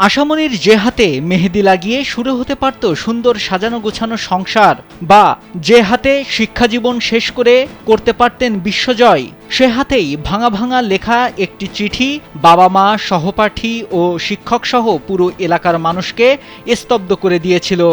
আশামনির যে হাতে মেহেদি লাগিয়ে শুরু হতে পারত সুন্দর সাজানো গোছানো সংসার, বা যে হাতে শিক্ষাজীবন শেষ করে করতে পারতেন বিশ্বজয়, সে হাতেই ভাঙা ভাঙা লেখা একটি চিঠি বাবা মা, সহপাঠী ও শিক্ষকসহ পুরো এলাকার মানুষকে স্তব্ধ করে দিয়েছিল।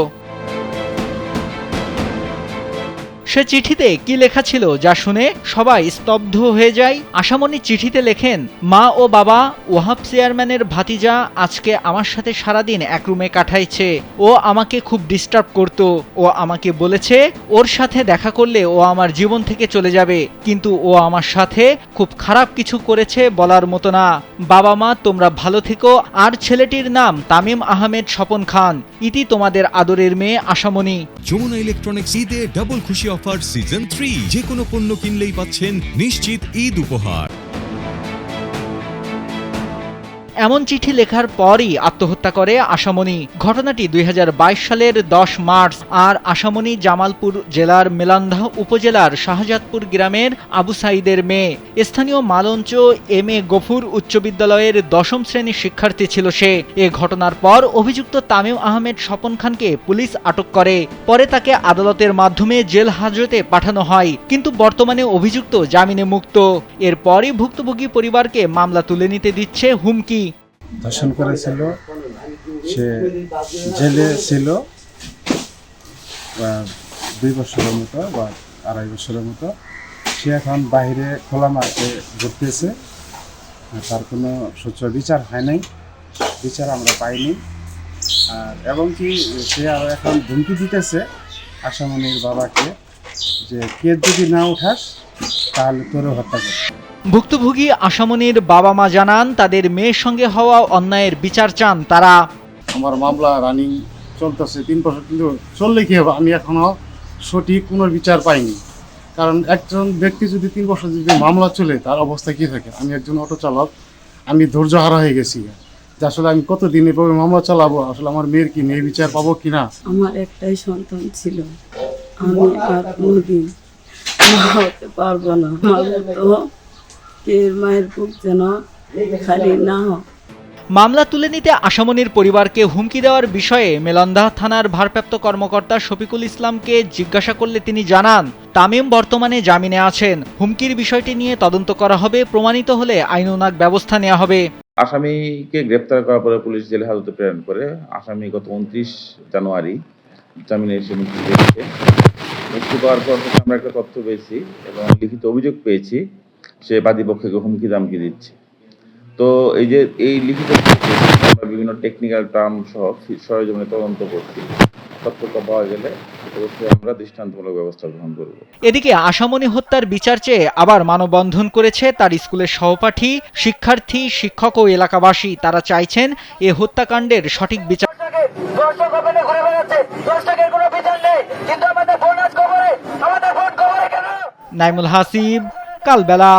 সে চিঠিতে কি লেখা ছিল যা শুনে সবাই স্তব্ধ হয়ে যায়? আশামনি চিঠিতে লেখেন, মা ও বাবা, ওয়াহাব চেয়ারম্যানের ভাতিজা আজকে আমার সাথে সারাদিন এক রুমে কাটাইছে। ও আমাকে খুব ডিস্টার্ব করত। ও আমাকে বলেছে ওর সাথে দেখা করলে ও আমার জীবন থেকে চলে যাবে, কিন্তু ও আমার সাথে খুব খারাপ কিছু করেছে বলার মতো না। বাবা মা, তোমরা ভালো থেকো। আর ছেলেটির নাম তামিম আহমেদ স্বপন খান। ইতি তোমাদের আদরের মেয়ে আশামনি। যমুনা ইলেকট্রনিক্স ঈদে ডাবল খুশি অফার সিজন 3, যে কোনো পণ্য কিনলেই পাচ্ছেন নিশ্চিত ঈদ উপহার। এমন চিঠি লেখার পরই আত্মহত্যা করে আশামনি। ঘটনাটি 2022 সালের 10 মার্চ। আর আশামনি জামালপুর জেলার মেলান্দহ উপজেলার শাহজাদপুর গ্রামের আবু সাইদের মেয়ে। স্থানীয় মালঞ্চ এম.এ. গফুর উচ্চ বিদ্যালয়ের 10ম শ্রেণীর শিক্ষার্থী ছিল সে। এ ঘটনার পর অভিযুক্ত তামিম আহমেদ স্বপন খানকে পুলিশ আটক করে। পরে তাকে আদালতের মাধ্যমে জেল হাজতে পাঠানো হয়, কিন্তু বর্তমানে অভিযুক্ত জামিনে মুক্ত। এরপরই ভুক্তভোগী পরিবারকে মামলা তুলে নিতে দিচ্ছে হুমকি। ধর্ষণ করেছিল, সে জেলে ছিল 2 বছরের মতো বা 2.5 বছরের মতো। সে এখন বাইরে খোলা মাঠে ঘুরতেছে, তার কোনো সুষ্ঠু বিচার হয় নাই, বিচার আমরা পাইনি। আর এবং কি সে আরও এখন ধমকি দিতেছে আশামনির বাবাকে যে কে যদি না উঠাস তাহলে তোরও হত্যা করবে। ভুক্তভোগী আশামনির বাবা মা জানান, তাদের মেয়ের সঙ্গে হওয়া অন্যায়ের বিচার চান তারা। আমার মামলা রানিং চলতেছে 3 বছর, কিন্তু চললে কি হবে? আমি এখনো সঠিক কোনো বিচার পাইনি। কারণ একজন ব্যক্তি যদি 3 বছর যদি মামলা চলে, তার অবস্থা কি থাকে? আমি একজন অটো চালক, আমি ধৈর্য হারা হয়ে গেছি যে আসলে আমি কতদিন এভাবে মামলা চালাবো, আসলে আমার মেয়ের কি মেয়ে বিচার পাবো কিনা। আমার একটাই সন্তান ছিল, আমি আর কোনোদিন মা হতে পারবো না। এর মায়ের বুক যেন খালি না হয়। মামলা তুলে নিতে আশামনির পরিবারকে হুমকি দেওয়ার বিষয়ে মেলন্দাহ থানার ভারপ্রাপ্ত কর্মকর্তা শফিকুল ইসলামকে জিজ্ঞাসা করলে তিনি জানান, তামিম বর্তমানে জামিনে আছেন। হুমকির বিষয়টি নিয়ে তদন্ত করা হবে, প্রমাণিত হলে আইনানুগ ব্যবস্থা নেওয়া হবে। আসামিকে গ্রেপ্তার করার পরে পুলিশ জেল হাজতে প্রেরণ করে। আসামি গত 29 জানুয়ারি জামিনে এসে মুক্তি পেয়েছে। মুক্তি পাওয়ার পর আমরা একটা তথ্য পেয়েছি এবং লিখিত অভিযোগ পেয়েছি সে বাদীপক্ষকে হুমকি দামকি দিচ্ছে। তো এই লিখিত আমরা বিভিন্ন টেকনিক্যাল টার্ম সহ সরেজমিনে তদন্ত করছি। তথ্য পাওয়া গেলে অবশ্যই আমরা দৃষ্টান্তমূলক ব্যবস্থা গ্রহণ করব। এদিকে আশামনি হত্যার বিচার চেয়ে আবার মানববন্ধন করেছে তার স্কুলের সহপাঠী, শিক্ষার্থী, শিক্ষক ও এলাকাবাসী। তারা চাইছেন এ হত্যাকাণ্ডের সঠিক বিচার। নাইমুল হাসিব, কালবেলা।